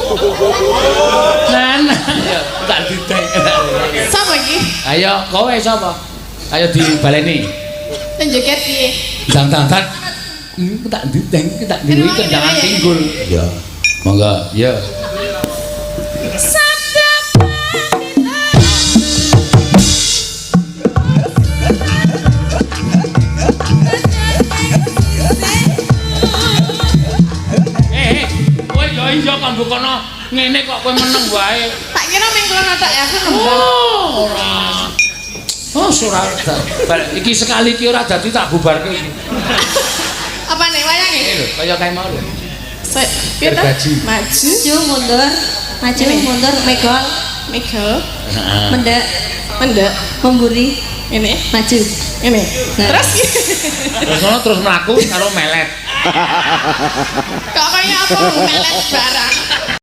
Nah, ya tak didek. Sapa iki? Ayo, kowe sapa? Ayo dibaleni. Njoget piye? Dang. Tak dideng, tak diwi kendangan tinggul. Ya. Monggo, ya. Iya kan bukono ngene kok kowe meneng wae. Tak kira ming kono tok ya aku Ora. Oh, surat. Iki sekali iki ora dadi tak bubarke iki. Apa nih wayange? Lho, kaya kae mau lho. Piye ta? Maju, mundur, maju, mundur, megol, mendek, memburi, ini, maju, ini. Terus Terus ngono terus mlaku karo melet. kok kaya apa melet barang.